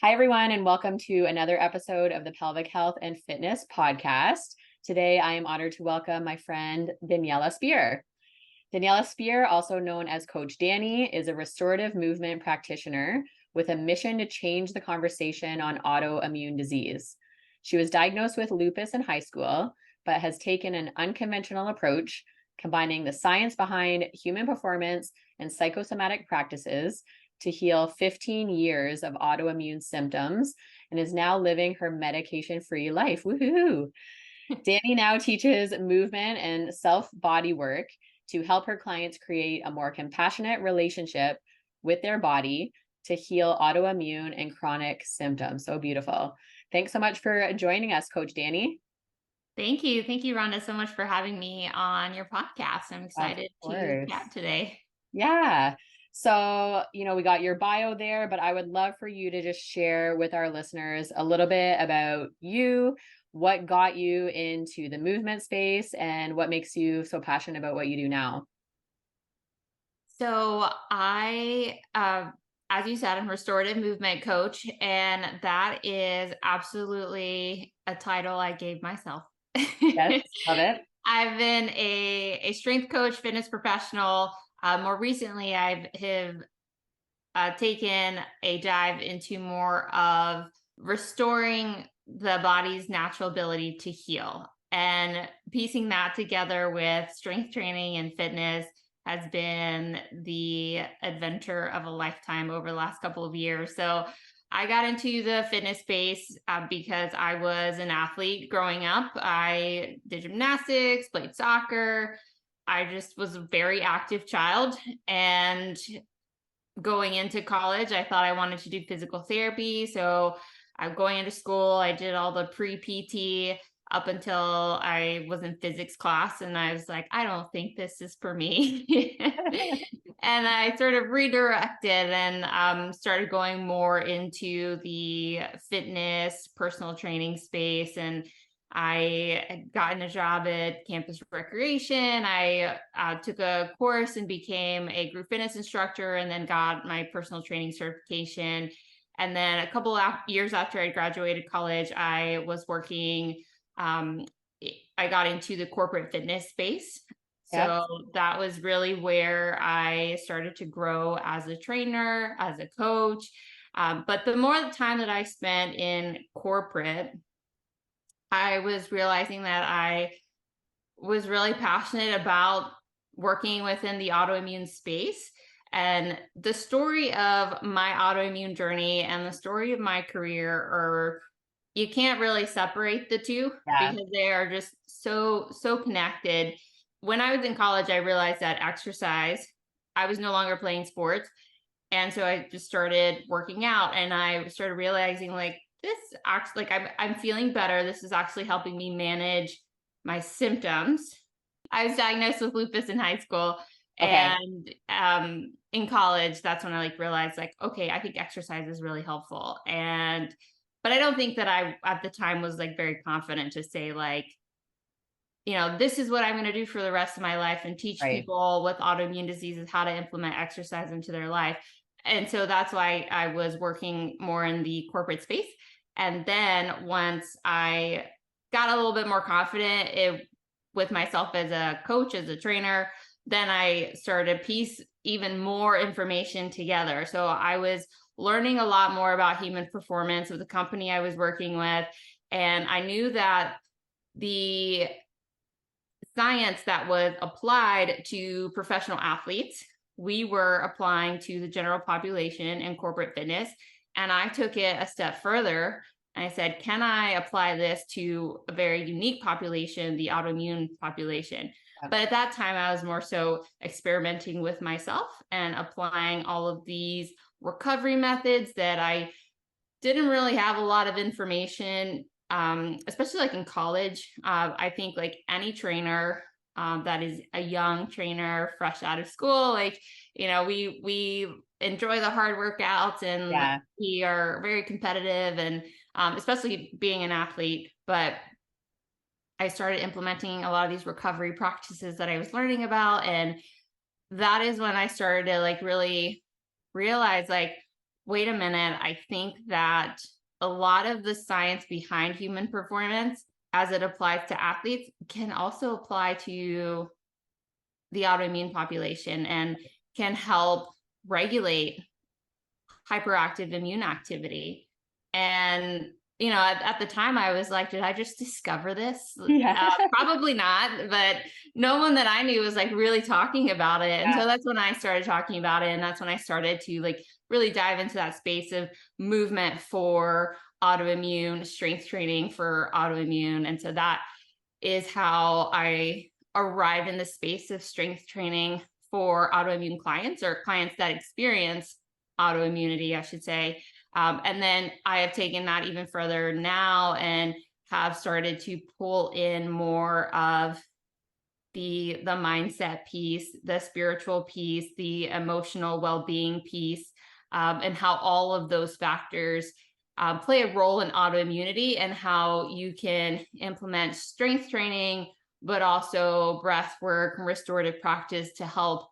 Hi, everyone, and welcome to another episode of the Pelvic Health and Fitness Podcast. Today, I am honored to welcome my friend, Daniela Spear. Daniela Spear, also known as Coach Dani, is a restorative movement practitioner with a mission to change the conversation on autoimmune disease. She was diagnosed with lupus in high school, but has taken an unconventional approach, combining the science behind human performance and psychosomatic practices to heal 15 years of autoimmune symptoms and is now living her medication-free life. Woohoo! Dani now teaches movement and self-body work to help her clients create a more compassionate relationship with their body to heal autoimmune and chronic symptoms. So beautiful. Thanks so much for joining us, Coach Dani. Thank you. Thank you, Rhonda, so much for having me on your podcast. I'm Of excited to course. chat today. Yeah. So, we got your bio there, but I would love for you to just share with our listeners a little bit about you, what got you into the movement space, and what makes you so passionate about what you do now. So as you said, I'm a restorative movement coach, and that is absolutely a title I gave myself. Yes, love it. I've been a strength coach, fitness professional. More recently, have taken a dive into more of restoring the body's natural ability to heal, and piecing that together with strength training and fitness has been the adventure of a lifetime over the last couple of years. So I got into the fitness space because I was an athlete growing up. I did gymnastics, played soccer. I just was a very active child. And going into college, I thought I wanted to do physical therapy. So I'm going into school. I did all the pre-PT up until I was in physics class, and I was like, I don't think this is for me. And I sort of redirected and started going more into the fitness, personal training space. And I had gotten a job at Campus Recreation. I took a course and became a group fitness instructor, and then got my personal training certification. And then a couple of years after I graduated college, I was working. I got into the corporate fitness space. Yep. So that was really where I started to grow as a trainer, as a coach. But the more the time that I spent in corporate, I was realizing that I was really passionate about working within the autoimmune space. And the story of my autoimmune journey and the story of my career are, you can't really separate the two Yeah. because they are just so connected. When I was in college, I realized that exercise, I was no longer playing sports. And so I just started working out, and I started realizing like this actually, like I'm feeling better. This is actually helping me manage my symptoms. I was diagnosed with lupus in high school, Okay. and in college, that's when I like realized like, okay, I think exercise is really helpful. And but I don't think that I at the time was like very confident to say like, this is what I'm going to do for the rest of my life and teach Right. people with autoimmune diseases how to implement exercise into their life. And so that's why I was working more in the corporate space. And then once I got a little bit more confident with myself as a coach, as a trainer, then I started to piece even more information together. So I was learning a lot more about human performance with the company I was working with. And I knew that the science that was applied to professional athletes, we were applying to the general population and corporate fitness. And I took it a step further. And I said, can I apply this to a very unique population, the autoimmune population? Yep. But at that time, I was more so experimenting with myself and applying all of these recovery methods that I didn't really have a lot of information, especially like in college. I think like any trainer that is a young trainer fresh out of school, like, we enjoy the hard workouts, and Yeah. we are very competitive, and especially being an athlete. But I started implementing a lot of these recovery practices that I was learning about. And that is when I started to like really realize like, wait a minute, I think that a lot of the science behind human performance as it applies to athletes can also apply to the autoimmune population and can help regulate hyperactive immune activity. And, at the time I was like, did I just discover this? Yeah. Probably not, but no one that I knew was like really talking about it. And Yeah. so that's when I started talking about it. And that's when I started to like really dive into that space of movement for autoimmune, strength training for autoimmune. And so that is how I arrived in the space of strength training for autoimmune clients, or clients that experience autoimmunity, I should say. And then I have taken that even further now and have started to pull in more of the mindset piece, the spiritual piece, the emotional well-being piece, and how all of those factors play a role in autoimmunity, and how you can implement strength training, but also breath work and restorative practice to help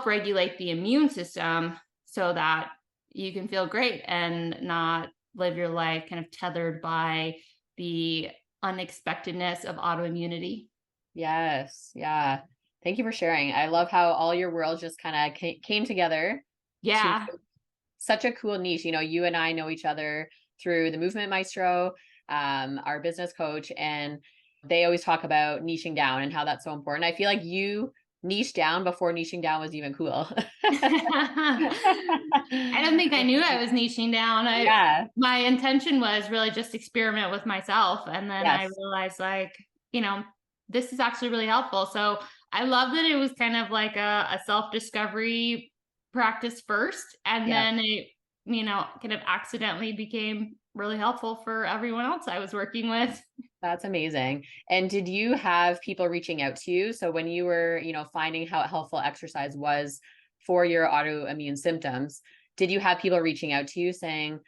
regulate the immune system so that you can feel great and not live your life kind of tethered by the unexpectedness of autoimmunity. Yes. Yeah. Thank you for sharing. I love how all your worlds just kind of came together to Yeah. such a cool niche. You and I know each other through the Movement Maestro, our business coach, and they always talk about niching down and how that's so important. I feel like you niche down before niching down was even cool. I don't think I knew I was niching down. Yeah. My intention was really just experiment with myself. And then I Yes. realized like, this is actually really helpful. So I love that it was kind of like a self-discovery practice first. And Yeah. then it, kind of accidentally became really helpful for everyone else I was working with. That's amazing. And did you have people reaching out to you? So when you were, finding how helpful exercise was for your autoimmune symptoms, did you have people reaching out to you saying,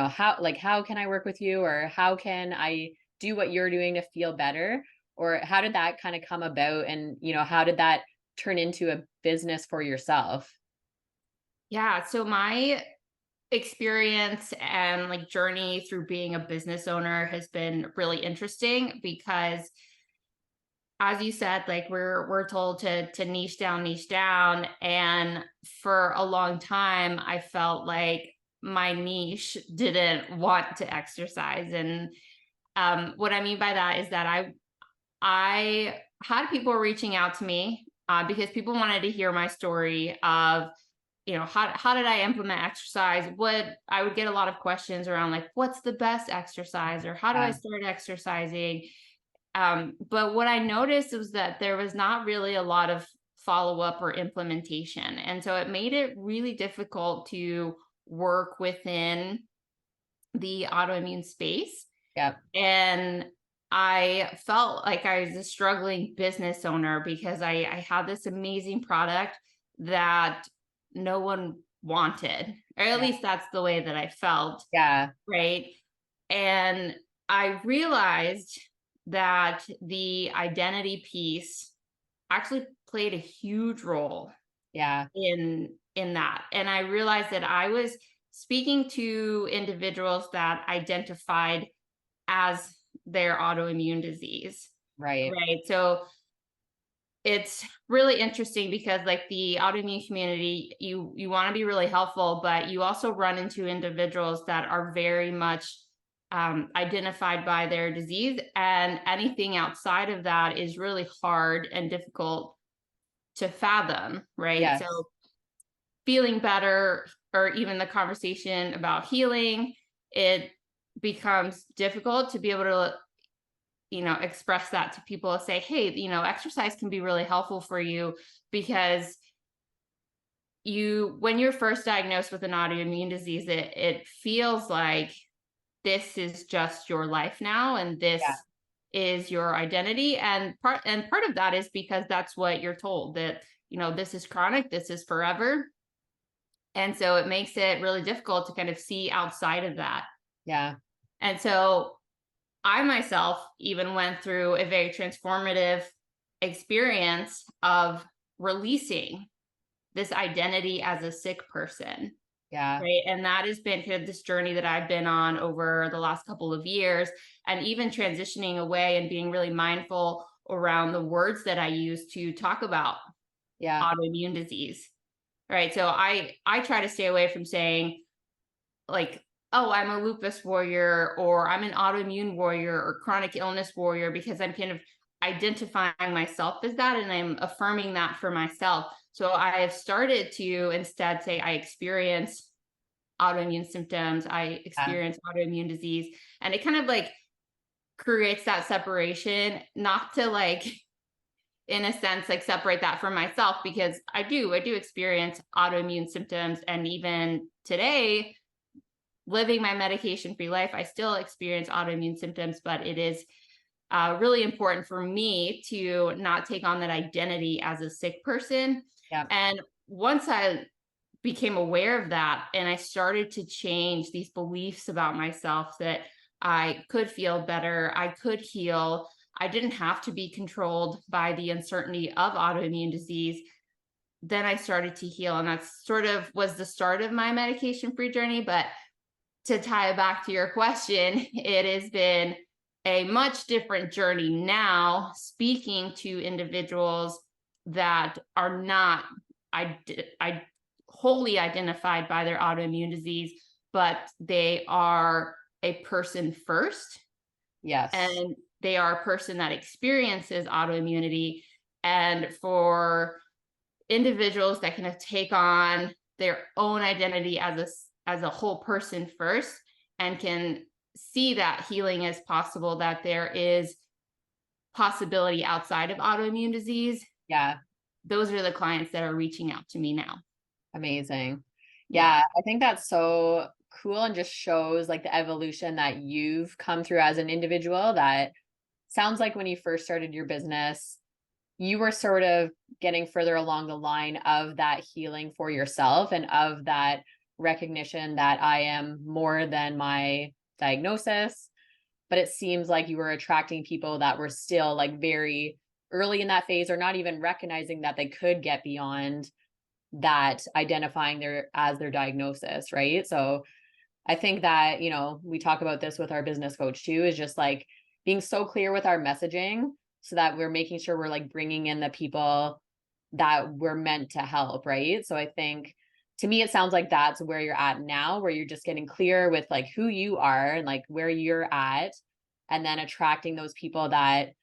how can I work with you? Or how can I do what you're doing to feel better? Or how did that kind of come about? And, how did that turn into a business for yourself? Yeah. So my experience and like journey through being a business owner has been really interesting because, as you said, like we're told to niche down, and for a long time I felt like my niche didn't want to exercise. And what I mean by that is that I had people reaching out to me because people wanted to hear my story of, how did I implement exercise? I would get a lot of questions around like, what's the best exercise, or how do I Yeah. start exercising? But what I noticed was that there was not really a lot of follow-up or implementation. And so it made it really difficult to work within the autoimmune space. Yeah. And I felt like I was a struggling business owner because I had this amazing product that no one wanted, or at Yeah. least that's the way that I felt. Yeah. Right. And I realized that the identity piece actually played a huge role Yeah. in that. And I realized that I was speaking to individuals that identified as their autoimmune disease. Right. Right. So it's really interesting because like the autoimmune community, you want to be really helpful, but you also run into individuals that are very much identified by their disease, and anything outside of that is really hard and difficult to fathom, right? So Yes. feeling better, or even the conversation about healing, it becomes difficult to be able to express that to people, say, hey, exercise can be really helpful for you, because when you're first diagnosed with an autoimmune disease, it feels like this is just your life now, and this Yeah. is your identity. And part of that is because that's what you're told, that this is chronic, this is forever. And so it makes it really difficult to kind of see outside of that. Yeah. And so I myself even went through a very transformative experience of releasing this identity as a sick person. Yeah. Right. And that has been kind of this journey that I've been on over the last couple of years, and even transitioning away and being really mindful around the words that I use to talk about Yeah. autoimmune disease. Right. So I try to stay away from saying like, oh, I'm a lupus warrior, or I'm an autoimmune warrior, or chronic illness warrior, because I'm kind of identifying myself as that and I'm affirming that for myself. So I have started to instead say I experience autoimmune symptoms, I Yeah. experience autoimmune disease. And it kind of like creates that separation, not to like, in a sense, like separate that from myself, because I do experience autoimmune symptoms. And even today, living my medication free life, I still experience autoimmune symptoms, but it is really important for me to not take on that identity as a sick person. Yeah. And once I became aware of that and I started to change these beliefs about myself that I could feel better, I could heal, I didn't have to be controlled by the uncertainty of autoimmune disease, then I started to heal. And that's sort of was the start of my medication free journey. But to tie it back to your question, it has been a much different journey now, speaking to individuals that are not I wholly identified by their autoimmune disease, but they are a person first, Yes. and they are a person that experiences autoimmunity. And for individuals that kind of take on their own identity as a whole person first, and can see that healing is possible, that there is possibility outside of autoimmune disease, Yeah. those are the clients that are reaching out to me now. Amazing. Yeah. Yeah, I think that's so cool and just shows like the evolution that you've come through as an individual. That sounds like when you first started your business, you were sort of getting further along the line of that healing for yourself and of that recognition that I am more than my diagnosis. But it seems like you were attracting people that were still like very early in that phase, or not even recognizing that they could get beyond that, identifying their as their diagnosis, right? So I think that, we talk about this with our business coach too, is just like being so clear with our messaging so that we're making sure we're like bringing in the people that we're meant to help, right? So I think, to me, it sounds like that's where you're at now, where you're just getting clear with like who you are and like where you're at, and then attracting those people that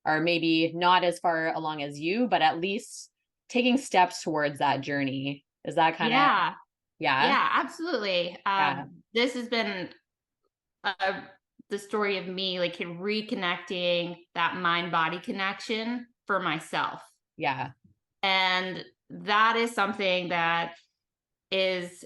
are maybe not as far along as you, but at least taking steps towards that journey. Is that kind of, Yeah. yeah, Yeah, absolutely. yeah, This has been uh, the story of me like reconnecting that mind body connection for myself. yeah, And that is something that is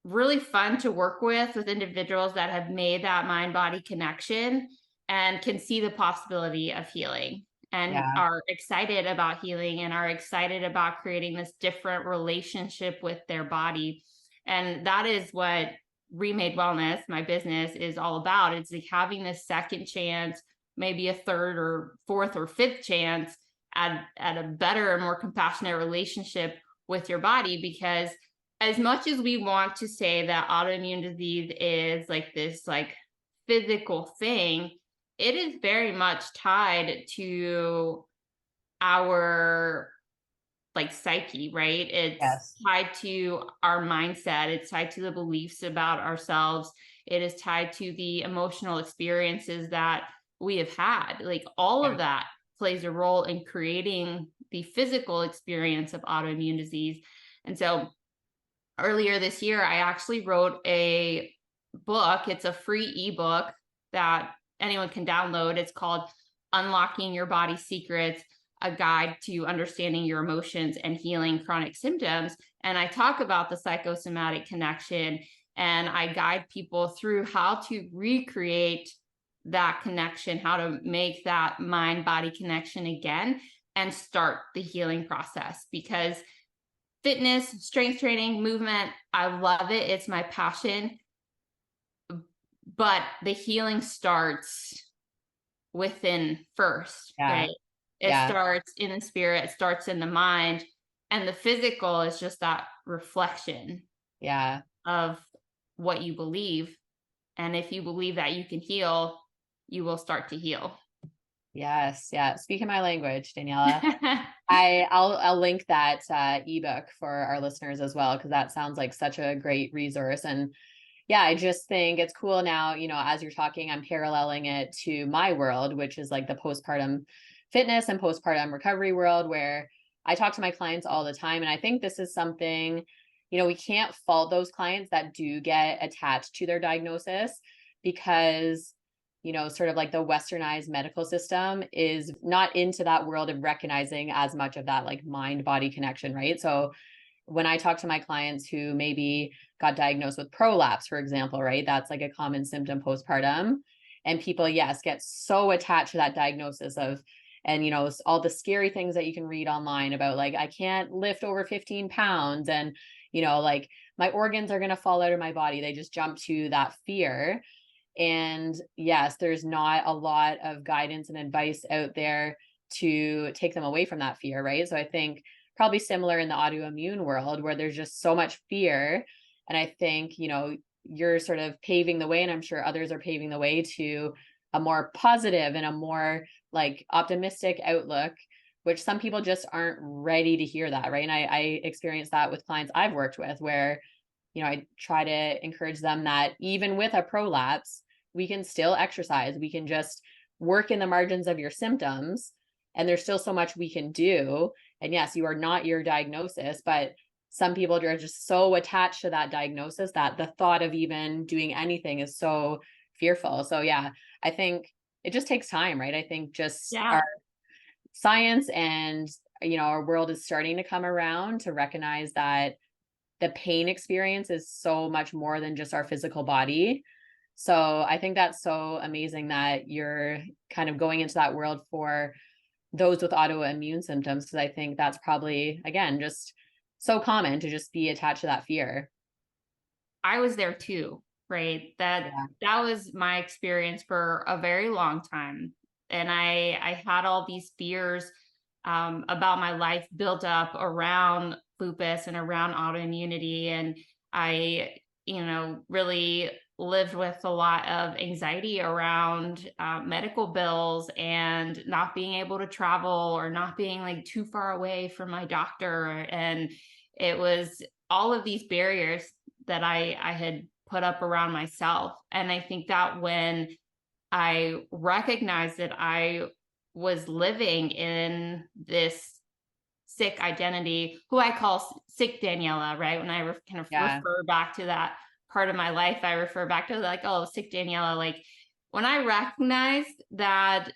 really fun to work with individuals that have made that mind body connection and can see the possibility of healing, and yeah, are excited about healing, and are excited about creating this different relationship with their body. And that is what Remade Wellness, my business, is all about. It's like having this second chance, maybe a third or fourth or fifth chance at a better and more compassionate relationship with your body. Because as much as we want to say that autoimmune disease is like this like physical thing, it is very much tied to our like psyche, right? It's yes, tied to our mindset, it's tied to the beliefs about ourselves, it is tied to the emotional experiences that we have had. Like all yeah, of that plays a role in creating the physical experience of autoimmune disease. And so earlier this year, I actually wrote a book. It's a free ebook that anyone can download. It's called Unlocking Your Body Secrets, a guide to understanding your emotions and healing chronic symptoms. And I talk about the psychosomatic connection, and I guide people through how to recreate that connection, how to make that mind body connection again and start the healing process. Because fitness, strength training, movement, I love it. It's my passion. But the healing starts within first, yeah, right? It yeah, starts in the spirit, it starts in the mind, and the physical is just that reflection. yeah. of what you believe. And if you believe that you can heal, you will start to heal. Yes. Yeah. Speaking my language, Daniela. I'll link that ebook for our listeners as well, because that sounds like such a great resource. And yeah, I just think it's cool now, as you're talking, I'm paralleling it to my world, which is like the postpartum fitness and postpartum recovery world, where I talk to my clients all the time. And I think this is something, we can't fault those clients that do get attached to their diagnosis, because sort of like the westernized medical system is not into that world of recognizing as much of that like mind body connection, right? So when I talk to my clients who maybe got diagnosed with prolapse, for example, right? That's like a common symptom postpartum. And people, yes, get so attached to that diagnosis and all the scary things that you can read online about, like, I can't lift over 15 pounds and, like my organs are going to fall out of my body. They just jump to that fear. And yes, there's not a lot of guidance and advice out there to take them away from that fear, right? So I think probably similar in the autoimmune world, where there's just so much fear. And I think, you're sort of paving the way, and I'm sure others are paving the way to a more positive and a more like optimistic outlook, which some people just aren't ready to hear that, right? And I experienced that with clients I've worked with, where I try to encourage them that even with a prolapse, we can still exercise. We can just work in the margins of your symptoms, and there's still so much we can do. And yes, you are not your diagnosis, but some people are just so attached to that diagnosis that the thought of even doing anything is so fearful. So yeah, I think it just takes time, right? I think just Yeah. our science and our world is starting to come around to recognize that the pain experience is so much more than just our physical body. So I think that's so amazing that you're kind of going into that world for those with autoimmune symptoms, because I think that's probably, again, just so common to just be attached to that fear. I was there too, right? That Yeah. that was my experience for a very long time. And I had all these fears about my life built up around lupus and around autoimmunity. And I, really lived with a lot of anxiety around medical bills and not being able to travel or not being like too far away from my doctor. And it was all of these barriers that I had put up around myself. And I think that when I recognized that I was living in this sick identity, who I call sick Daniela, right? When I kind of Yeah. refer back to that part of my life, I refer back to like, oh, sick Daniela. Like when I recognized that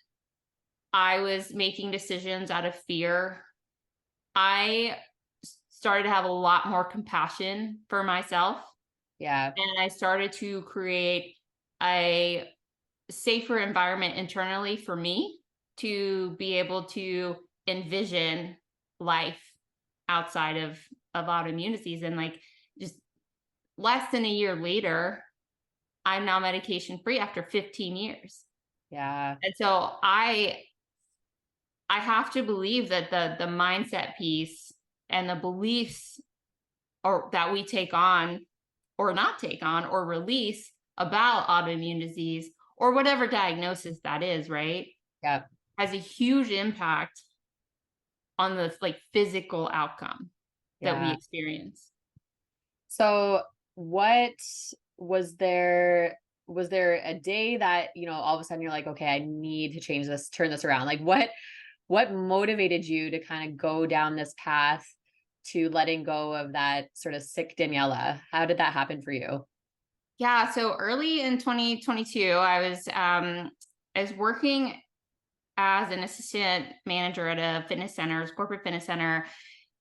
I was making decisions out of fear, I started to have a lot more compassion for myself. Yeah. And I started to create a safer environment internally for me to be able to envision life outside of autoimmune disease. And like just less than a year later, I'm now medication free after 15 years. Yeah. And so I have to believe that the mindset piece and the beliefs or that we take on or not take on or release about autoimmune disease or whatever diagnosis that is, right? Yeah. Has a huge impact on the like physical outcome that we Yeah. experience. So what was there was there a day that, all of a sudden you're like, okay, I need to change this, turn this around? Like what motivated you to kind of go down this path to letting go of that sort of sick Daniela? How did that happen for you? Yeah, so early in 2022, I was working as an assistant manager at a fitness center, corporate fitness center,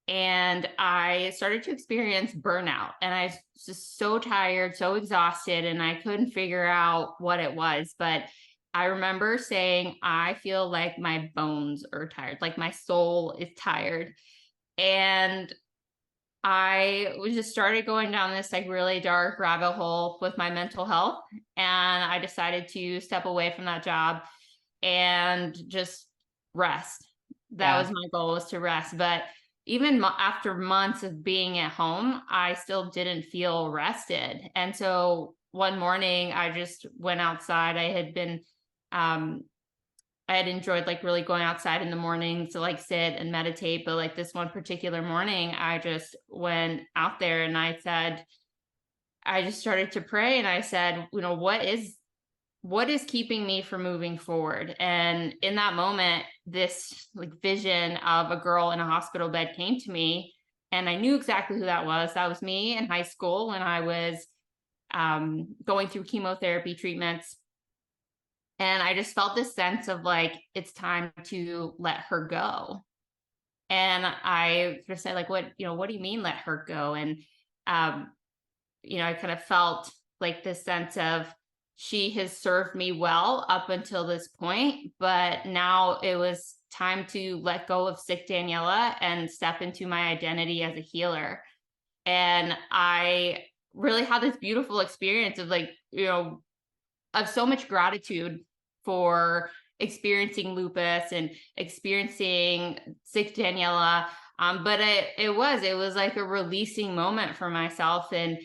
and I started to experience burnout. And I was just so tired, so exhausted, and I couldn't figure out what it was. But I remember saying, I feel like my bones are tired, like my soul is tired. And I was just started going down this like really dark rabbit hole with my mental health. And I decided to step away from that job and just rest. That Yeah. was my goal, was to rest. But even after months of being at home, I still didn't feel rested. And so one morning I just went outside. I had enjoyed like really going outside in the morning to like sit and meditate. But like this one particular morning, I just went out there and I just started to pray, and I said, you know, what is keeping me from moving forward? And in that moment, this like vision of a girl in a hospital bed came to me, and I knew exactly who that was. That was me in high school when I was going through chemotherapy treatments. And I just felt this sense of like, it's time to let her go. And I just said, like, what do you mean let her go? And, um, I kind of felt like this sense of, she has served me well up until this point, but now it was time to let go of sick Daniela and step into my identity as a healer. And I really had this beautiful experience of like, of so much gratitude for experiencing lupus and experiencing sick Daniela. But it was like a releasing moment for myself. And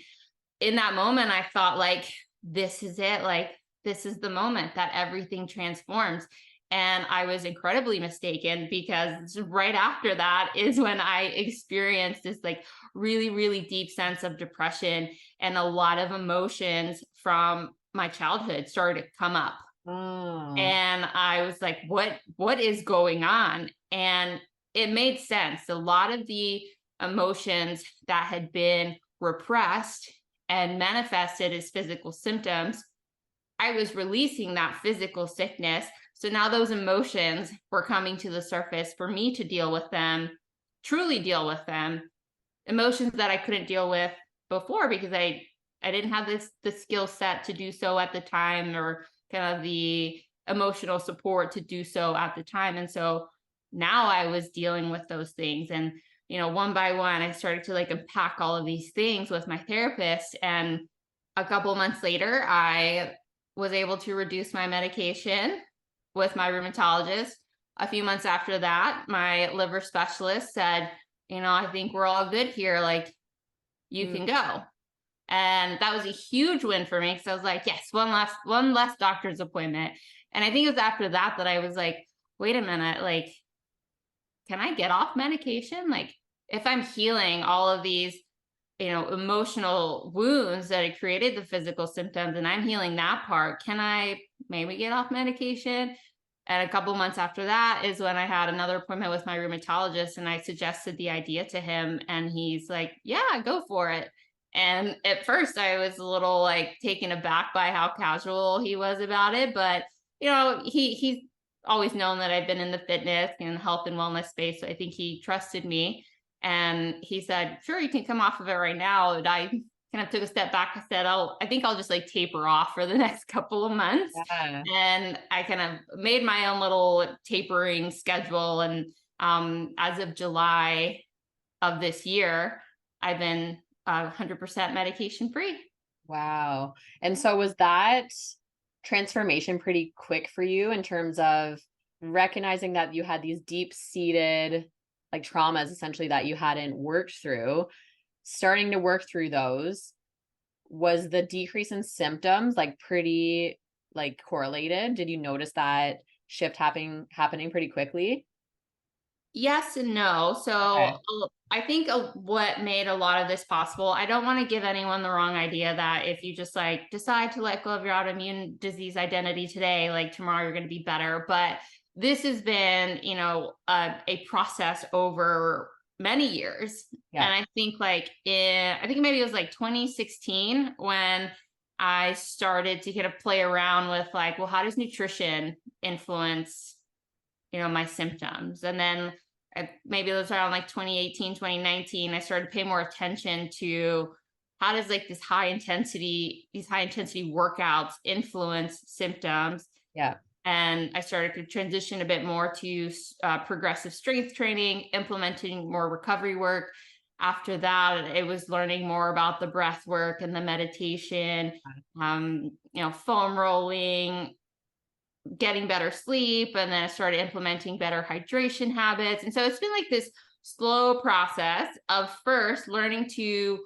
in that moment, I thought like, this is it. Like, this is the moment that everything transforms. And I was incredibly mistaken, because right after that is when I experienced this like really, really deep sense of depression, and a lot of emotions from my childhood started to come up. And I was like, what is going on? And it made sense. A lot of the emotions that had been repressed and manifested as physical symptoms, I was releasing that physical sickness. So now those emotions were coming to the surface for me to deal with them, truly deal with them. Emotions that I couldn't deal with before, because I didn't have the skill set to do so at the time, or kind of the emotional support to do so at the time. And so now I was dealing with those things. And one by one, I started to like unpack all of these things with my therapist. And a couple months later, I was able to reduce my medication with my rheumatologist. A few months after that, my liver specialist said, I think we're all good here. Like, you can go. And that was a huge win for me, because I was like, yes, one less doctor's appointment. And I think it was after that that I was like, wait a minute, like, can I get off medication? Like, if I'm healing all of these, emotional wounds that had created the physical symptoms, and I'm healing that part, can I maybe get off medication? And a couple months after that is when I had another appointment with my rheumatologist, and I suggested the idea to him, and he's like, yeah, go for it. And at first I was a little like taken aback by how casual he was about it. But, he's always known that I've been in the fitness and health and wellness space. So I think he trusted me, and he said, sure, you can come off of it right now. And I kind of took a step back. I said, I think I'll just like taper off for the next couple of months. Yeah. And I kind of made my own little tapering schedule. And as of July of this year, I've been 100% medication free. Wow. And so was that transformation pretty quick for you, in terms of recognizing that you had these deep seated like traumas essentially that you hadn't worked through, starting to work through those? Was the decrease in symptoms like pretty like correlated? Did you notice that shift happening pretty quickly? Yes and no. So Okay. I think what made a lot of this possible, I don't want to give anyone the wrong idea that if you just like decide to let go of your autoimmune disease identity today, like tomorrow you're going to be better. But this has been, a process over many years. Yeah. And I think I think maybe it was like 2016 when I started to kind of play around with like, well, how does nutrition influence my symptoms? And then maybe it was around like 2018, 2019, I started to pay more attention to how does like these high intensity workouts influence symptoms. Yeah. And I started to transition a bit more to progressive strength training, implementing more recovery work. After that, it was learning more about the breath work and the meditation, foam rolling, getting better sleep. And then I started implementing better hydration habits. And so it's been like this slow process of first learning to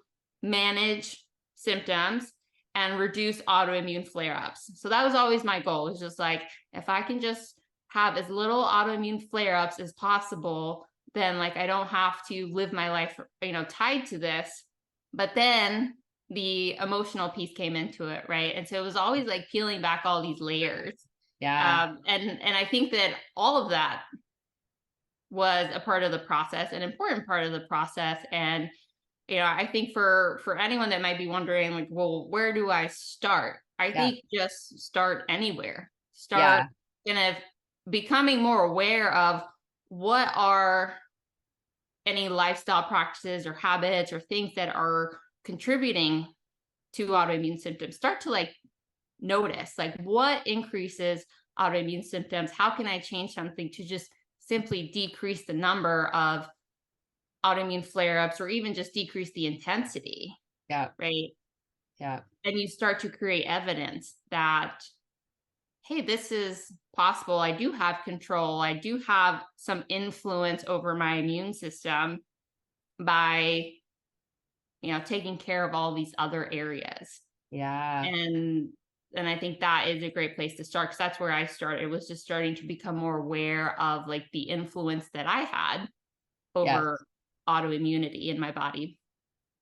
manage symptoms and reduce autoimmune flare-ups. So that was always my goal. It's just like, if I can just have as little autoimmune flare-ups as possible, then like I don't have to live my life, tied to this. But then the emotional piece came into it, right? And so it was always like peeling back all these layers. Yeah. And I think that all of that was a part of the process, an important part of the process. And I think for anyone that might be wondering, like, well, where do I start? I Yeah. think just start anywhere. Start Yeah. kind of becoming more aware of what are any lifestyle practices or habits or things that are contributing to autoimmune symptoms. Start to like notice, like, what increases autoimmune symptoms? How can I change something to just simply decrease the number of autoimmune flare-ups, or even just decrease the intensity, Yeah. right? Yeah. And you start to create evidence that, hey, this is possible. I do have control. I do have some influence over my immune system by, taking care of all these other areas. Yeah. And I think that is a great place to start, because that's where I started. It was just starting to become more aware of like the influence that I had Yeah. over autoimmunity in my body.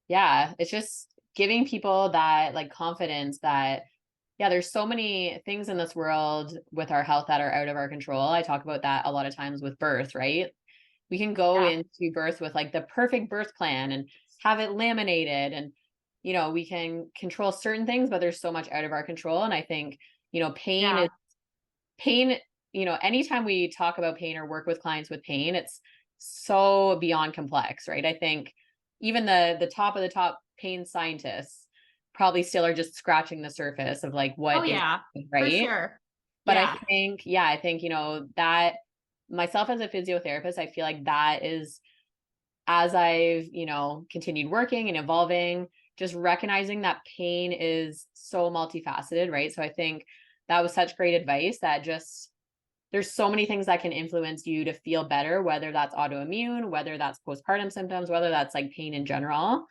Yeah. It's just giving people that like confidence that, yeah, there's so many things in this world with our health that are out of our control. I talk about that a lot of times with birth, right? We can go Yeah. into birth with like the perfect birth plan and have it laminated, and we can control certain things, but there's so much out of our control. And I think pain Yeah. is pain. Anytime we talk about pain or work with clients with pain, it's so beyond complex, right? I think even the top of the top pain scientists probably still are just scratching the surface of like Oh what is yeah, for right. sure. But I Yeah. think, yeah, I think, that myself as a physiotherapist, I feel like that is, as I've, continued working and evolving, just recognizing that pain is so multifaceted, right? So I think that was such great advice, that just there's so many things that can influence you to feel better, whether that's autoimmune, whether that's postpartum symptoms, whether that's like pain in general.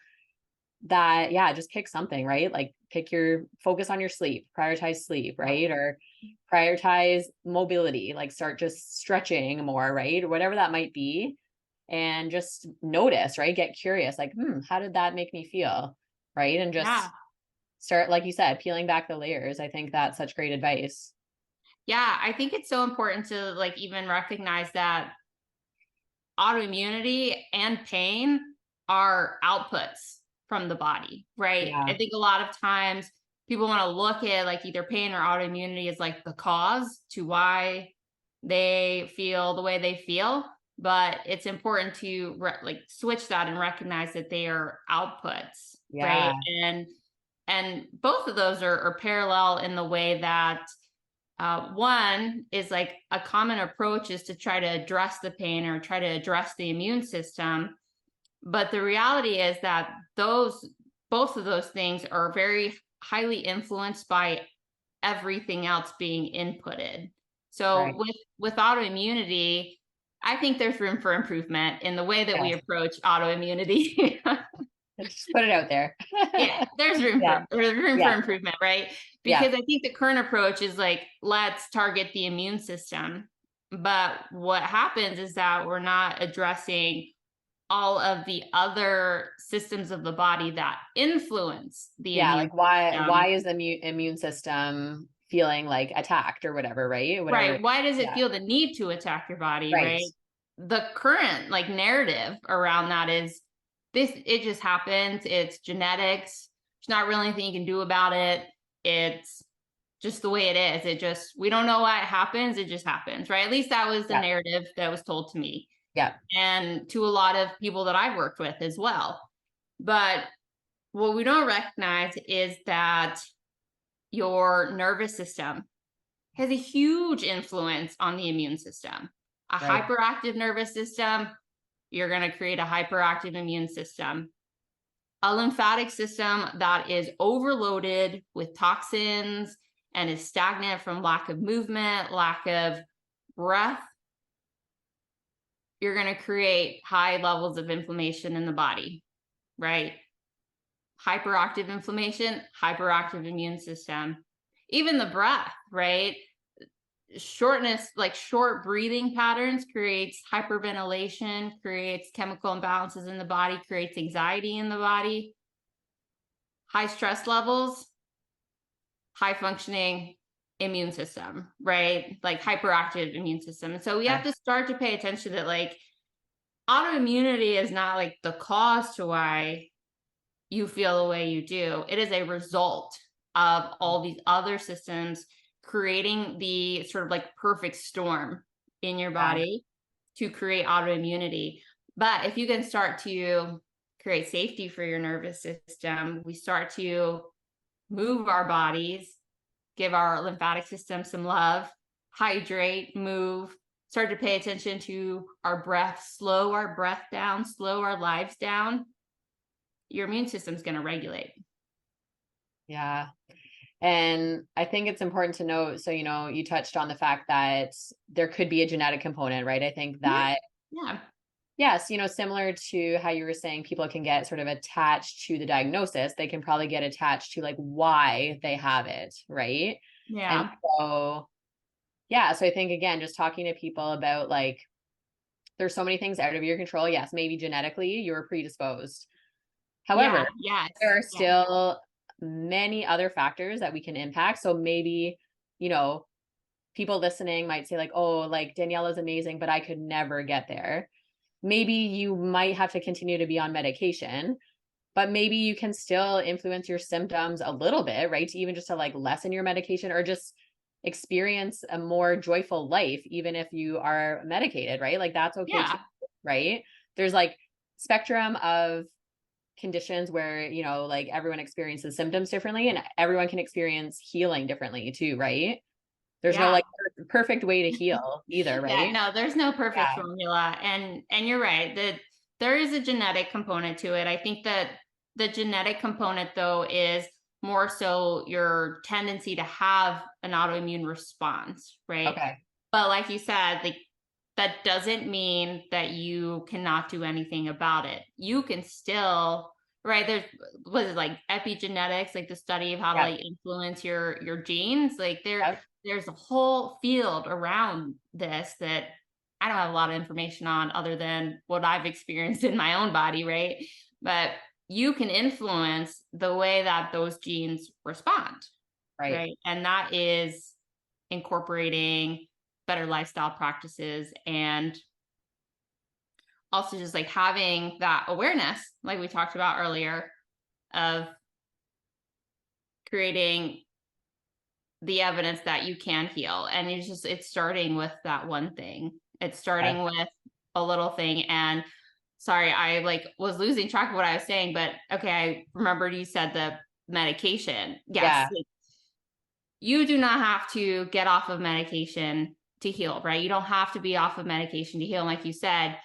That, yeah, just pick something, right? Like pick your focus on your prioritize sleep, right? Or prioritize mobility, like start just stretching more, right? Or whatever that might be. And just notice, right? Get curious, like, how did that make me feel? Right. And Yeah. just start, like you said, peeling back the layers. I think that's such great advice. Yeah. I think it's so important to like even recognize that autoimmunity and pain are outputs from the body, right? I Yeah. think a lot of times people want to look at like either pain or autoimmunity as like the cause to why they feel the way they feel. But it's important to like switch that and recognize that they are outputs, right? Yeah. And both of those are parallel in the way that one is like a common approach is to try to address the pain or try to address the immune system. But the reality is that both of those things are very highly influenced by everything else being inputted. So Right. with autoimmunity, I think there's room for improvement in the way that we Yes. approach autoimmunity. Just put it out there. Yeah, Yeah. there's room for Yeah. improvement, right? Yeah. Because I think the current approach is like, let's target the immune system. But what happens is that we're not addressing all of the other systems of the body that influence the Yeah. immune Like why system. is the immune system feeling like attacked or whatever, right? Whatever. Right. Why does it Yeah. feel the need to attack your body, Right. right? The current like narrative around that is this, it just happens. It's genetics. There's not really anything you can do about it. It's just the way it is. It just, we don't know why it happens. It just happens, right? At least that was the Yeah. narrative that was told to me Yeah. and to a lot of people that I've worked with as well. But what we don't recognize is that your nervous system has a huge influence on the immune system. A Right. hyperactive nervous system, you're going to create a hyperactive immune system. A lymphatic system that is overloaded with toxins and is stagnant from lack of movement, lack of breath, you're going to create high levels of inflammation in the body, right? Hyperactive inflammation, hyperactive immune system, even the breath, right? Shortness, like short breathing patterns, creates hyperventilation, creates chemical imbalances in the body, creates anxiety in the body. High stress levels, high functioning immune system, right? Like hyperactive immune system. And so we have to start to pay attention that like autoimmunity is not like the cause to why you feel the way you do. It is a result of all these other systems creating the sort of like perfect storm in your body to create autoimmunity. But if you can start to create safety for your nervous system, we start to move our bodies, give our lymphatic system some love, hydrate, move, start to pay attention to our breath, slow our breath down, slow our lives down, your immune system's going to regulate. Yeah. And I think it's important to note, so, you touched on the fact that there could be a genetic component, right? I think that, yes, similar to how you were saying, people can get sort of attached to the diagnosis. They can probably get attached to like why they have it, right? Yeah. And so, so I think, again, just talking to people about like, there's so many things out of your control. Yes, maybe genetically you're predisposed. However, there are still many other factors that we can impact. So maybe, people listening might say like, oh, like Daniela's amazing, but I could never get there. Maybe you might have to continue to be on medication, but maybe you can still influence your symptoms a little bit, right? To even just to like lessen your medication or just experience a more joyful life, even if you are medicated, right? Like that's okay too, right? There's like spectrum of conditions where, like everyone experiences symptoms differently and everyone can experience healing differently too, right? There's no like perfect way to heal either, right? No, there's no perfect formula. And you're right that there is a genetic component to it. I think that the genetic component though is more so your tendency to have an autoimmune response, right? Okay. But like you said, like that doesn't mean that you cannot do anything about it. You can still, right? There's was it like epigenetics, like the study of how to like influence your genes. Like there's a whole field around this that I don't have a lot of information on other than what I've experienced in my own body, right? But you can influence the way that those genes respond, right? And that is incorporating better lifestyle practices and also just like having that awareness, like we talked about earlier, of creating the evidence that you can heal. And it's starting with that one thing. It's starting with a little thing. And sorry, I like was losing track of what I was saying, but okay, I remembered you said the medication. Yes. Like, you do not have to get off of medication to heal, right? You don't have to be off of medication to heal. Like you said,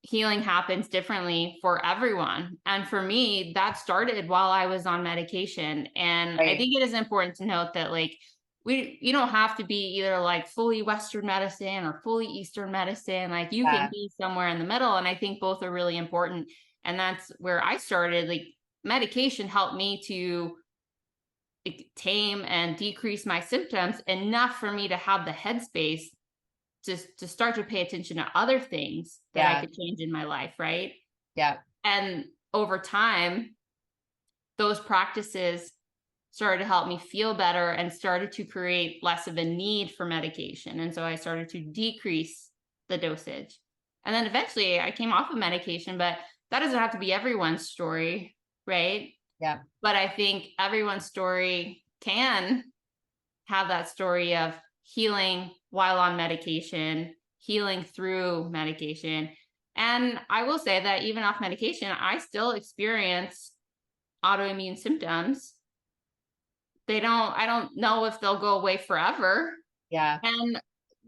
healing happens differently for everyone. And for me, that started while I was on medication. And I think it is important to note that like, you don't have to be either like fully Western medicine or fully Eastern medicine. Like you can be somewhere in the middle. And I think both are really important. And that's where I started. Like medication helped me to tame and decrease my symptoms enough for me to have the headspace to start to pay attention to other things that I could change in my life, right? And over time, those practices started to help me feel better and started to create less of a need for medication. And so I started to decrease the dosage. And then eventually I came off of medication, but that doesn't have to be everyone's story, right? But I think everyone's story can have that story of healing while on medication, healing through medication. And I will say that even off medication, I still experience autoimmune symptoms. I don't know if they'll go away forever. And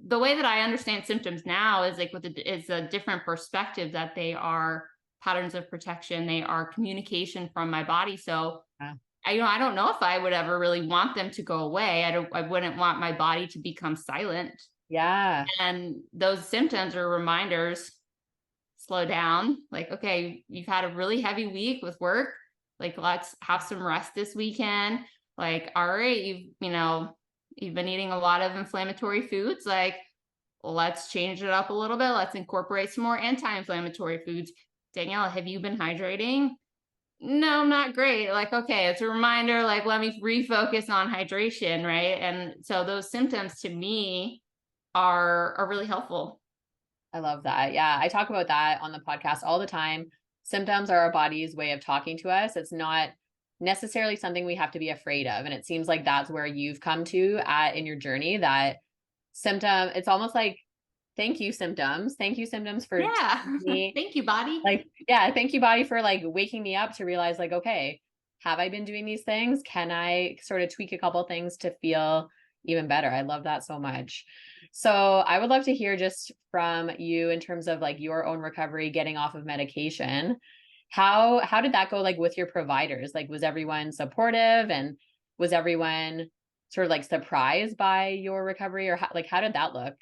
the way that I understand symptoms now is like it's a different perspective that they are patterns of protection. They are communication from my body. So I don't know if I would ever really want them to go away. I wouldn't want my body to become silent. Yeah. And those symptoms are reminders, slow down. Like, okay, you've had a really heavy week with work. Like, let's have some rest this weekend. Like, all right, you've been eating a lot of inflammatory foods. Like, let's change it up a little bit. Let's incorporate some more anti-inflammatory foods. Daniela, have you been hydrating? No, not great. Like, okay, it's a reminder, like, let me refocus on hydration, right? And so those symptoms to me are really helpful. I love that. Yeah. I talk about that on the podcast all the time. Symptoms are our body's way of talking to us. It's not necessarily something we have to be afraid of. And it seems like that's where you've come to at in your journey, that it's almost like, thank you, symptoms. Thank you, symptoms, for Yeah. me. Thank you, body. Like, yeah, thank you, body, for like waking me up to realize, like, okay, have I been doing these things? Can I sort of tweak a couple things to feel even better? I love that so much. So I would love to hear just from you in terms of like your own recovery, getting off of medication. How did that go, like, with your providers? Like, was everyone supportive, and was everyone sort of like surprised by your recovery, or how did that look?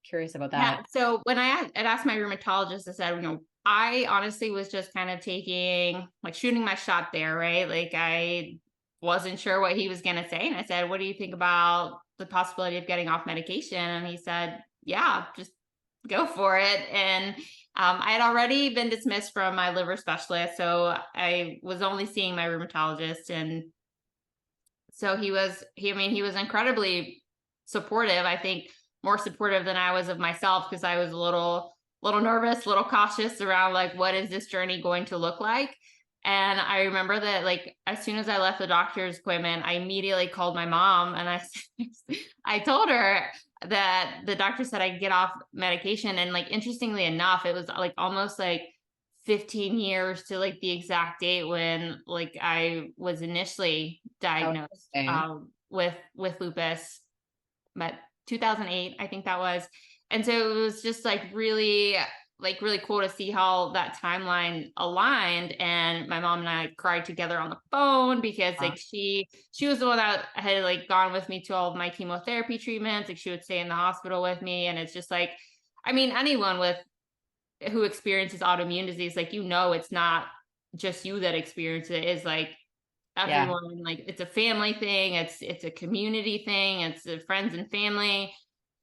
Curious about Yeah. that. So when I had asked my rheumatologist, I said, I honestly was just kind of shooting my shot there, right? Like, I wasn't sure what he was going to say. And I said, what do you think about the possibility of getting off medication? And he said, yeah, just go for it. And I had already been dismissed from my liver specialist. So I was only seeing my rheumatologist. And so he was incredibly supportive. I think more supportive than I was of myself, because I was a little nervous, a little cautious around, like, what is this journey going to look like? And I remember that, like, as soon as I left the doctor's appointment, I immediately called my mom, and I told her that the doctor said I could get off medication. And, like, interestingly enough, it was like almost like 15 years to, like, the exact date when, like, I was initially How diagnosed interesting. with lupus, but 2008, I think that was. And so it was just really cool to see how that timeline aligned. And my mom and I cried together on the phone, because, Uh, like, she was the one that had, like, gone with me to all of my chemotherapy treatments. Like, she would stay in the hospital with me. And it's just like, I mean, anyone who experiences autoimmune disease, like, it's not just you that experience it. Is like yeah. everyone, like, it's a family thing, it's a community thing, it's friends and family.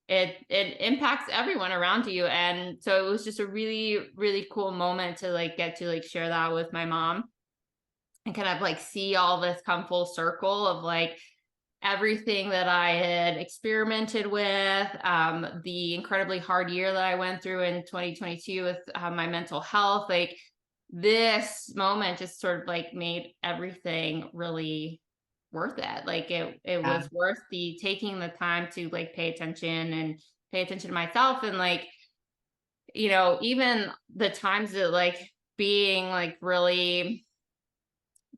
It impacts everyone around you. And so it was just a really, really cool moment to, like, get to, like, share that with my mom, and kind of, like, see all this come full circle of, like, everything that I had experimented with, the incredibly hard year that I went through in 2022 with my mental health. Like, this moment just sort of, like, made everything really worth it. Like, it Yeah. was worth the taking the time to, like, pay attention to myself. And, like, even the times that, like, being, like, really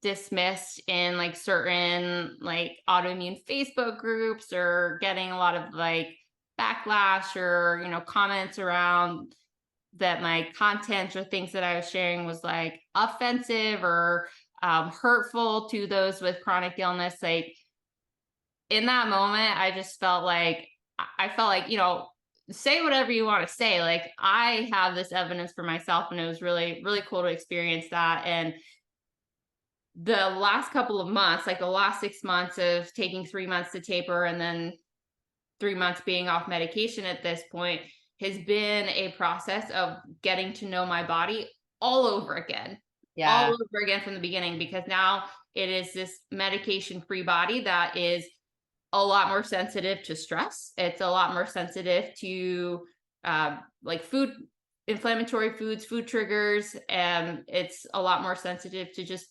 dismissed in, like, certain, like, autoimmune Facebook groups, or getting a lot of, like, backlash, or comments around that my content or things that I was sharing was, like, offensive or hurtful to those with chronic illness. Like, in that moment, I just felt like, I felt like, say whatever you want to say. Like, I have this evidence for myself, and it was really, really cool to experience that. And the last couple of months, like the last 6 months of taking 3 months to taper, and then 3 months being off medication at this point, has been a process of getting to know my body all over again, all Yeah. over again from the beginning, because now it is this medication free body that is a lot more sensitive to stress. It's a lot more sensitive to like inflammatory foods, food triggers, and it's a lot more sensitive to just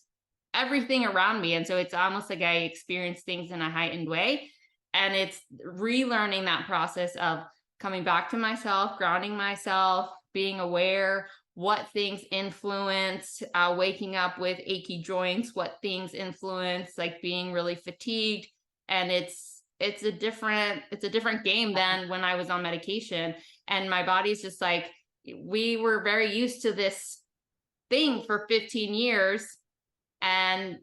everything around me. And so it's almost like I experience things in a heightened way. And it's relearning that process of coming back to myself, grounding myself, being aware what things influence waking up with achy joints, what things influence, like, being really fatigued. And it's a different game than when I was on medication. And my body's just like, we were very used to this thing for 15 years, and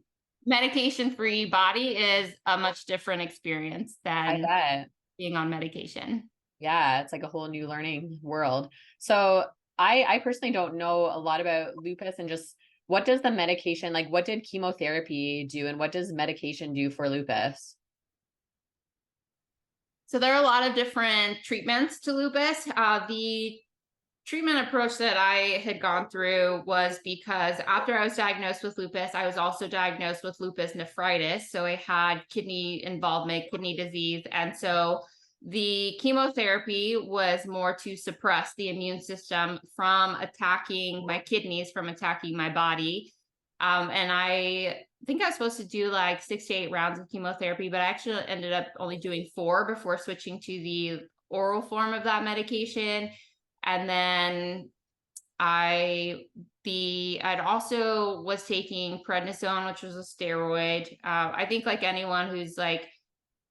medication free body is a much different experience I than bet. being on medication. Yeah, it's like a whole new learning world. So I personally don't know a lot about lupus, and just what does the medication, like what did chemotherapy do and what does medication do for lupus? So there are a lot of different treatments to lupus. The treatment approach that I had gone through was because after I was diagnosed with lupus, I was also diagnosed with lupus nephritis. So I had kidney involvement, kidney disease. And so the chemotherapy was more to suppress the immune system from attacking my kidneys, from attacking my body. And I think I was supposed to do like 6 to 8 rounds of chemotherapy, but I actually ended up only doing 4 before switching to the oral form of that medication. And then I'd also was taking prednisone, which was a steroid. I think like anyone who's like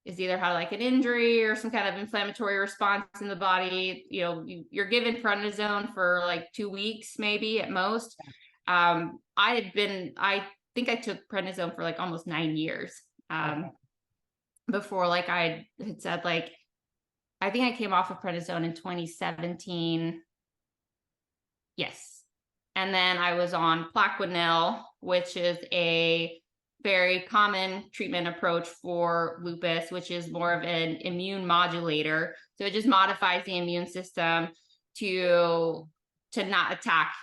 is either had like an injury or some kind of inflammatory response in the body, you're given prednisone for like 2 weeks, maybe at most. I think I took prednisone for like almost 9 years. Okay. Before like I had said, like, I think I came off of prednisone in 2017. Yes. And then I was on Plaquenil, which is a very common treatment approach for lupus, which is more of an immune modulator. So it just modifies the immune system to not attack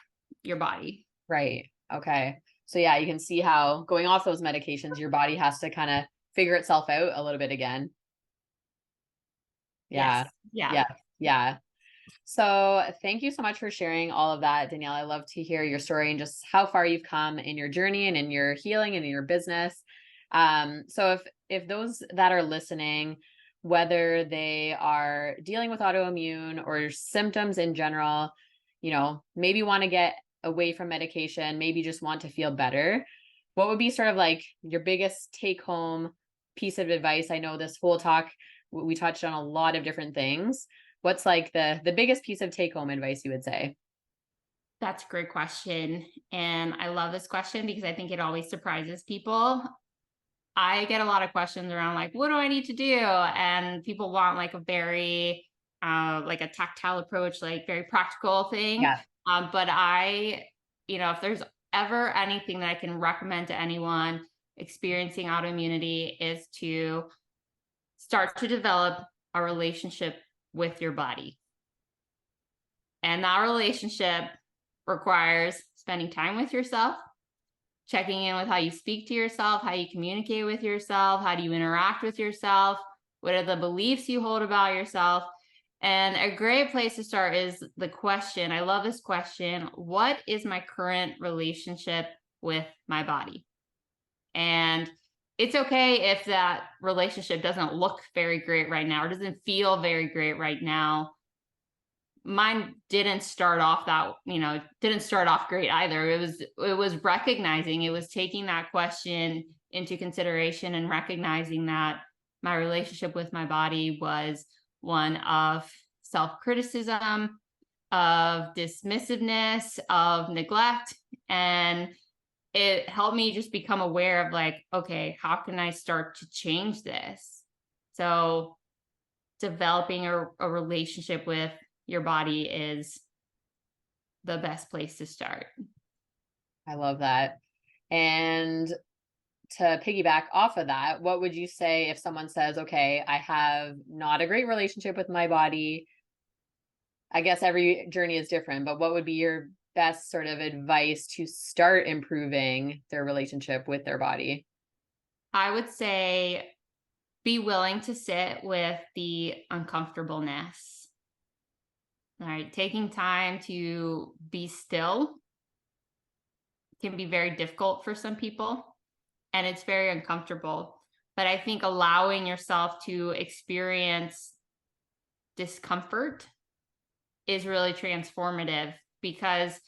your body. Right. Okay. So yeah, you can see how going off those medications, your body has to kind of figure itself out a little bit again. Yes. Yeah. Yeah. Yeah. Yeah. So thank you so much for sharing all of that, Danielle. I love to hear your story and just how far you've come in your journey and in your healing and in your business. So if those that are listening, whether they are dealing with autoimmune or symptoms in general, maybe want to get away from medication, maybe just want to feel better, what would be sort of like your biggest take home piece of advice? I know this whole talk, we touched on a lot of different things. What's like the biggest piece of take home advice you would say? That's a great question. And I love this question because I think it always surprises people. I get a lot of questions around like, what do I need to do? And people want like a very like a tactile approach, like very practical thing. Yeah, But if there's ever anything that I can recommend to anyone experiencing autoimmunity is to start to develop a relationship with your body. And that relationship requires spending time with yourself, checking in with how you speak to yourself, how you communicate with yourself, how do you interact with yourself, what are the beliefs you hold about yourself. And a great place to start is the question. I love this question. What is my current relationship with my body? And it's okay if that relationship doesn't look very great right now or doesn't feel very great right now. Mine didn't start off great either. It was recognizing, it was taking that question into consideration and recognizing that my relationship with my body was one of self-criticism, of dismissiveness, of neglect. And it helped me just become aware of like, okay, how can I start to change this? So developing a relationship with your body is the best place to start. I love that. And to piggyback off of that, what would you say if someone says, okay, I have not a great relationship with my body? I guess every journey is different, but what would be your best sort of advice to start improving their relationship with their body? I would say be willing to sit with the uncomfortableness. All right, taking time to be still can be very difficult for some people, and it's very uncomfortable. But I think allowing yourself to experience discomfort is really transformative because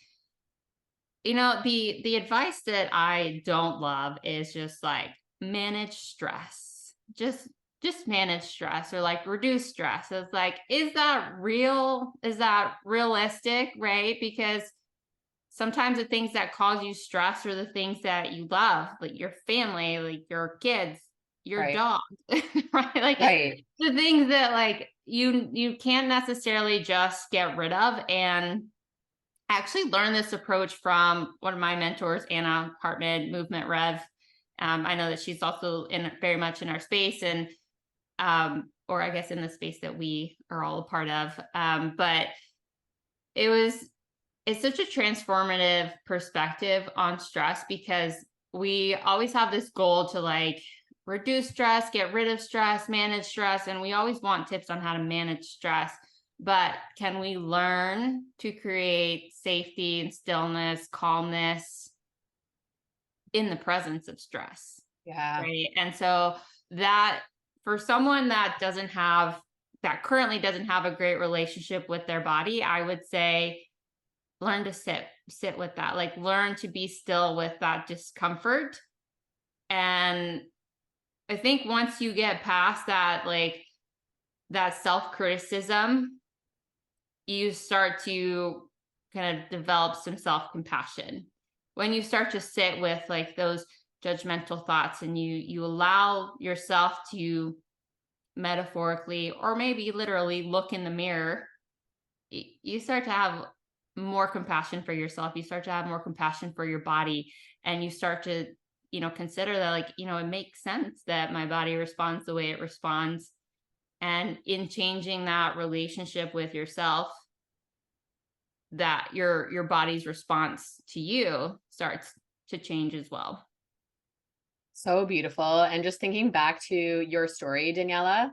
the advice that I don't love is just like manage stress. Just manage stress or like reduce stress. It's like, is that real? Is that realistic? Right? Because sometimes the things that cause you stress are the things that you love, like your family, like your kids, your Right. dog, right? Like Right. the things that like you can't necessarily just get rid of. And I actually learned this approach from one of my mentors, Anna Hartman, Movement Rev. I know that she's also in very much in our space, and or I guess in the space that we are all a part of. But it was it's such a transformative perspective on stress, because we always have this goal to like reduce stress, get rid of stress, manage stress, and we always want tips on how to manage stress. But can we learn to create safety and stillness, calmness in the presence of stress? Yeah. Right. And so that for someone that currently doesn't have a great relationship with their body, I would say learn to sit with that, like learn to be still with that discomfort. And I think once you get past that, like that self-criticism, you start to kind of develop some self-compassion. When you start to sit with like those judgmental thoughts, and you allow yourself to metaphorically or maybe literally look in the mirror, you start to have more compassion for yourself. You start to have more compassion for your body, and you start to, consider that, like, it makes sense that my body responds the way it responds. And in changing that relationship with yourself, that your body's response to you starts to change as well. So beautiful. And just thinking back to your story, Daniela,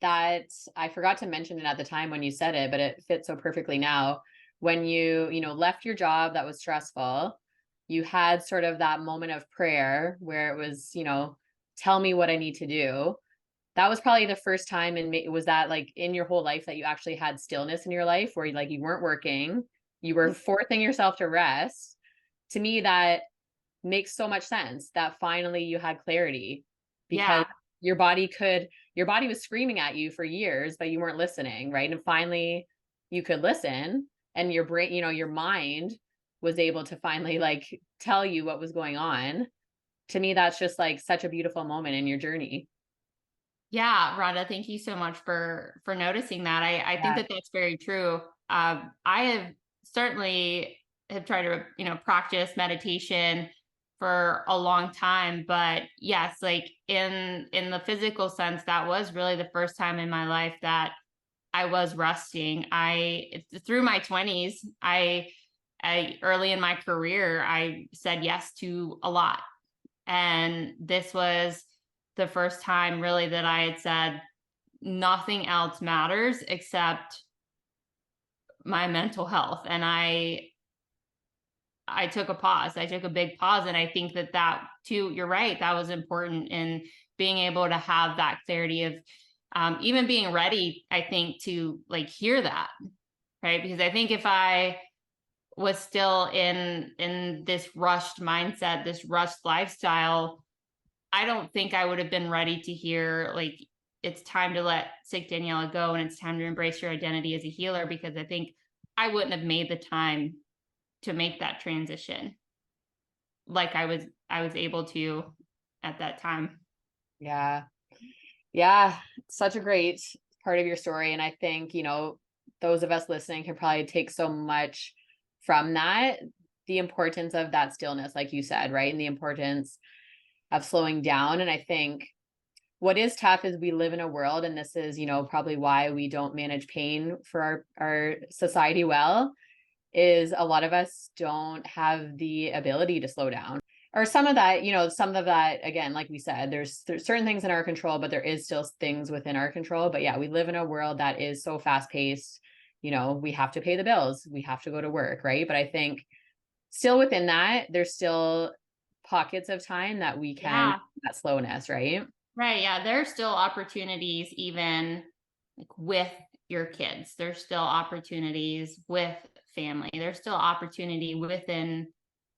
that I forgot to mention it at the time when you said it, but it fits so perfectly now. When you left your job that was stressful, you had sort of that moment of prayer where it was, tell me what I need to do. That was probably the first time. And was that like in your whole life that you actually had stillness in your life where like you weren't working, you were forcing yourself to rest? To me, that makes so much sense that finally you had clarity, because Yeah. your body was screaming at you for years, but you weren't listening, right? And finally you could listen, and your brain, your mind was able to finally like tell you what was going on. To me, that's just like such a beautiful moment in your journey. Yeah, Rhonda, thank you so much for noticing that. I think Yeah. that that's very true. I have certainly have tried to, practice meditation for a long time, but yes, like in the physical sense, that was really the first time in my life that I was resting. Through my 20s, I early in my career, I said yes to a lot. And this was the first time really that I had said nothing else matters except my mental health. And I took a pause. I took a big pause. And I think that too, you're right, that was important in being able to have that clarity of even being ready, I think, to like hear that. Right. Because I think if I was still in this rushed mindset, this rushed lifestyle, I don't think I would have been ready to hear like it's time to let sick Daniela go, and it's time to embrace your identity as a healer, because I think I wouldn't have made the time to make that transition like I was able to at that time. Yeah. Yeah. Such a great part of your story. And I think, those of us listening can probably take so much from that. The importance of that stillness, like you said, right? And the importance of slowing down. And I think what is tough is we live in a world, and this is, probably why we don't manage pain for our society well, is a lot of us don't have the ability to slow down. Or some of that, again, like we said, there's certain things in our control, but there is still things within our control. But yeah, we live in a world that is so fast paced. We have to pay the bills, we have to go to work, right? But I think still within that, there's still pockets of time that we can, Yeah. that slowness, right? Right. Yeah. There's still opportunities, even like with your kids. There's still opportunities with family. There's still opportunity within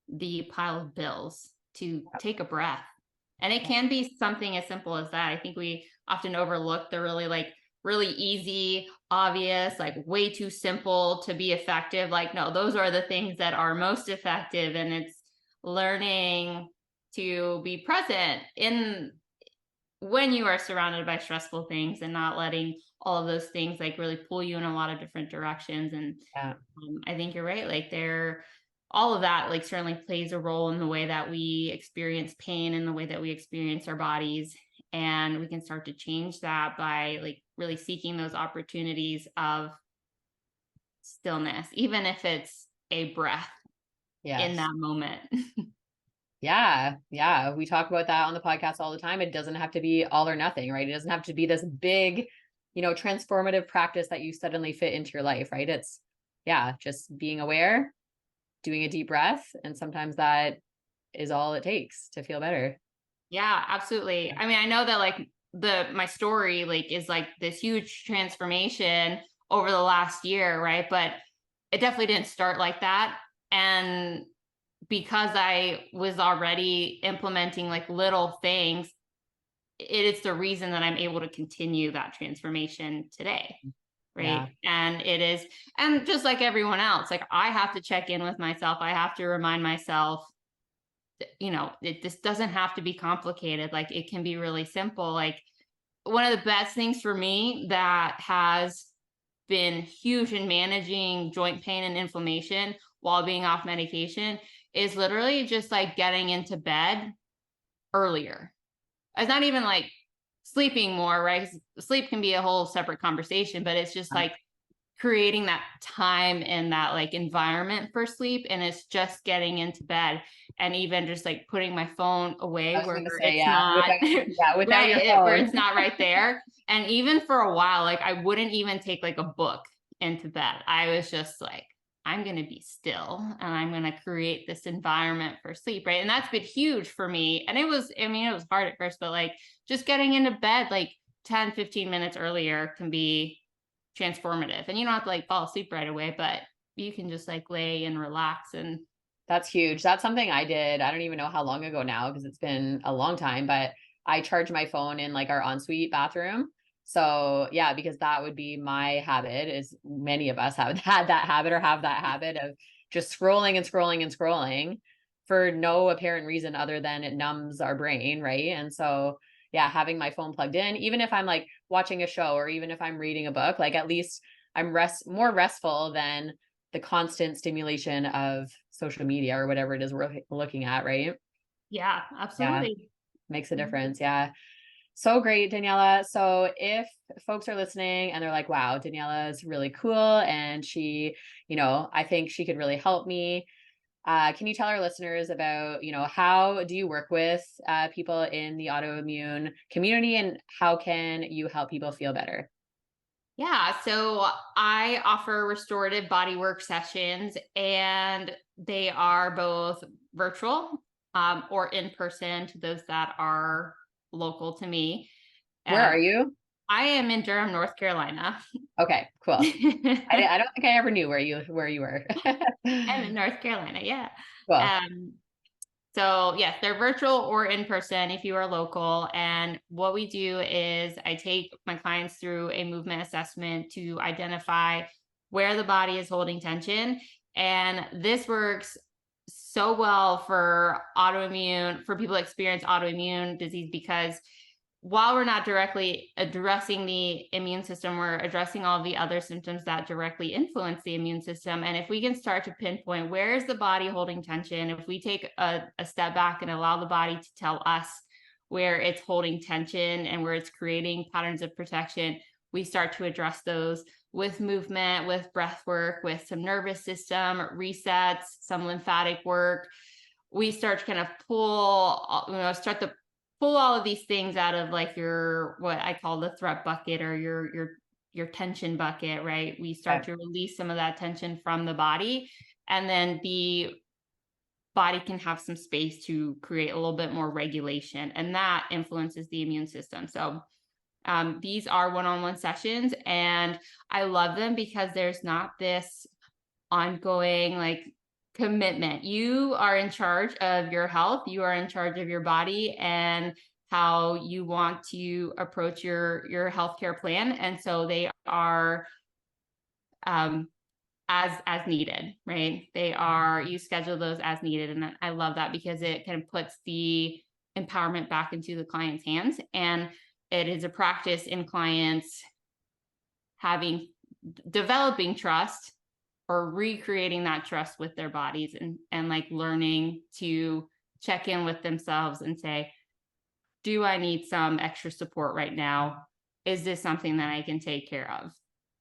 the pile of bills to take a breath. And it can be something as simple as that. I think we often overlook the really easy, obvious, like way too simple to be effective. Like, no, those are the things that are most effective. And it's learning to be present in when you are surrounded by stressful things and not letting all of those things like really pull you in a lot of different directions. And Yeah. I think you're right. Like all of that like certainly plays a role in the way that we experience pain and the way that we experience our bodies. And we can start to change that by like really seeking those opportunities of stillness, even if it's a breath in Yes. that moment. Yeah. Yeah. We talk about that on the podcast all the time. It doesn't have to be all or nothing, right? It doesn't have to be this big, transformative practice that you suddenly fit into your life, right? It's, yeah, just being aware, doing a deep breath. And sometimes that is all it takes to feel better. Yeah, absolutely. I mean, I know that like my story like is like this huge transformation over the last year, right? But it definitely didn't start like that. And because I was already implementing like little things, it is the reason that I'm able to continue that transformation today. Yeah. Right. And it is, and just like everyone else, like I have to check in with myself. I have to remind myself, this doesn't have to be complicated. Like it can be really simple. Like one of the best things for me that has been huge in managing joint pain and inflammation while being off medication is literally just like getting into bed earlier. It's not even like sleeping more, right? Sleep can be a whole separate conversation, but it's just like creating that time and that like environment for sleep. And it's just getting into bed and even just like putting my phone away I was where going to say, it's yeah, not without your right, where phone. it's not right there. And even for a while, like I wouldn't even take like a book into bed. I was just like, I'm going to be still and I'm going to create this environment for sleep. Right. And that's been huge for me. And it was hard at first, but like just getting into bed like 10, 15 minutes earlier can be transformative. And you don't have to like fall asleep right away, but you can just like lay and relax. And That's huge. That's something I did. I don't even know how long ago now because it's been a long time, but I charge my phone in like our ensuite bathroom. So yeah, because that would be my habit, is many of us have had that habit or have that habit of just scrolling and scrolling and scrolling for no apparent reason other than it numbs our brain, right? And so yeah, having my phone plugged in, even if I'm like watching a show or even if I'm reading a book, like at least I'm more restful than the constant stimulation of social media or whatever it is we're looking at, right? yeah, Yeah, absolutely. makes a difference. Yeah. So great, Daniela. So if folks are listening and they're like, wow, Daniela is really cool and she, I think she could really help me. Can you tell our listeners about, how do you work with people in the autoimmune community and how can you help people feel better? Yeah, so I offer restorative bodywork sessions, and they are both virtual or in person to those that are local to me. Where are you? I am in Durham, North Carolina. Okay, cool. I'm I don't think I ever knew where you were. in North Carolina, yeah. Cool. Um, So yes, they're virtual or in person if you are local. And what we do is I take my clients through a movement assessment to identify where the body is holding tension. And this works so well for people that experience autoimmune disease, because while we're not directly addressing the immune system, we're addressing all the other symptoms that directly influence the immune system. And if we can start to pinpoint where is the body holding tension, if we take a step back and allow the body to tell us where it's holding tension and where it's creating patterns of protection, we start to address those with movement, with breath work, with some nervous system resets, some lymphatic work. We start to kind of start to pull all of these things out of like your, what I call the threat bucket, or your tension bucket, right? We start to release some of that tension from the body, and then the body can have some space to create a little bit more regulation, and that influences the immune system. So these are one-on-one sessions, and I love them because there's not this ongoing like commitment. You are in charge of your health. You are in charge of your body and how you want to approach your healthcare plan. And so they are as needed, right? You schedule those as needed. And I love that because it kind of puts the empowerment back into the client's hands. And it is a practice in clients developing trust or recreating that trust with their bodies, and like learning to check in with themselves and say, do I need some extra support right now? Is this something that I can take care of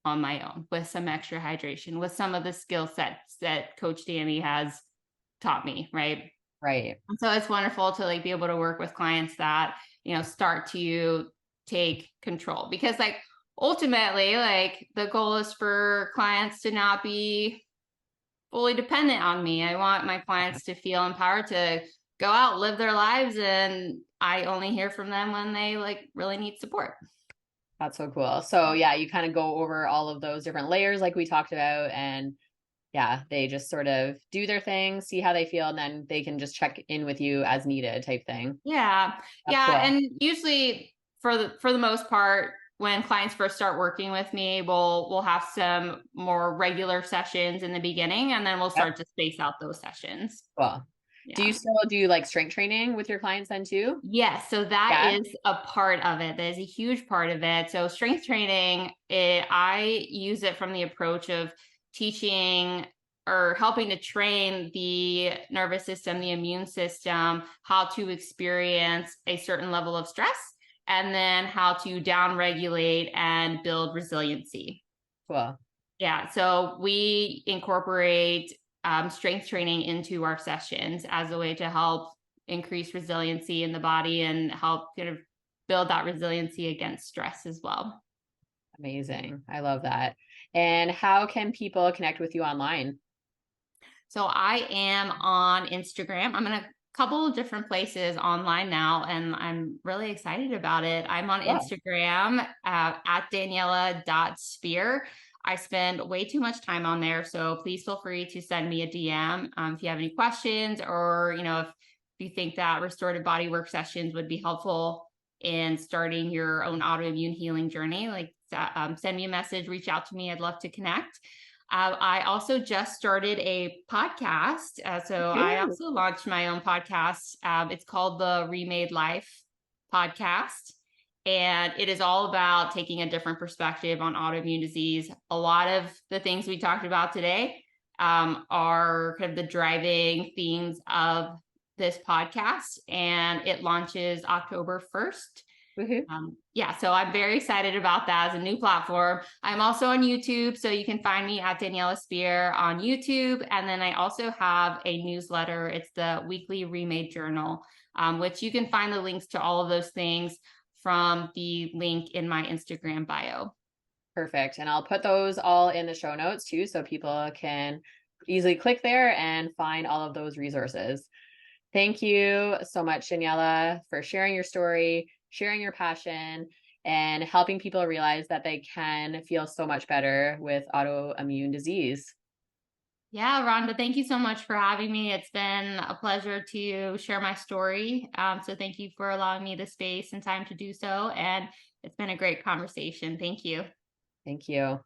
on my own with some extra hydration, with some of the skill sets that Coach Dani has taught me, right? Right. And so it's wonderful to like be able to work with clients that, start to take control, because like ultimately, like the goal is for clients to not be fully dependent on me. I want my clients to feel empowered to go out, live their lives, and I only hear from them when they like really need support. That's so cool. So yeah, you kind of go over all of those different layers like we talked about, and yeah, they just sort of do their thing, see how they feel, and then they can just check in with you as needed type thing. Yeah. That's Yeah. cool. And usually for the most part, when clients first start working with me, we'll have some more regular sessions in the beginning, and then we'll Yep. start to space out those sessions. Cool. Do you Yeah. still do like strength training with your clients then too? Yes, so that Yeah. is a part of it. That is a huge part of it. So strength training, I use it from the approach of teaching or helping to train the nervous system, the immune system, how to experience a certain level of stress, and then how to downregulate and build resiliency. Cool. Yeah, so we incorporate strength training into our sessions as a way to help increase resiliency in the body and help kind of build that resiliency against stress as well. Amazing. I love that. And how can people connect with you online? So I am on Instagram. I'm in a couple of different places online now, and I'm really excited about it. I'm on Yeah. Instagram at Daniela.Spear. I spend way too much time on there, so please feel free to send me a DM if you have any questions, or if you think that restorative bodywork sessions would be helpful in starting your own autoimmune healing journey. Like, send me a message, reach out to me. I'd love to connect. I also just started a podcast. So I Ooh, also launched my own podcast. It's called the Remade Life Podcast. And it is all about taking a different perspective on autoimmune disease. A lot of the things we talked about today are kind of the driving themes of this podcast. And it launches October 1st. woohoo. Yeah, so I'm very excited about that as a new platform. I'm also on YouTube, so you can find me at Daniela Spear on YouTube. And then I also have a newsletter. It's the Weekly Remade Journal, which you can find the links to all of those things from the link in my Instagram bio. Perfect. And I'll put those all in the show notes too, so people can easily click there and find all of those resources. Thank you so much, Daniela, for sharing your story, sharing your passion, and helping people realize that they can feel so much better with autoimmune disease. Yeah, Rhonda, thank you so much for having me. It's been a pleasure to share my story. So thank you for allowing me the space and time to do so. And it's been a great conversation. Thank you. Thank you.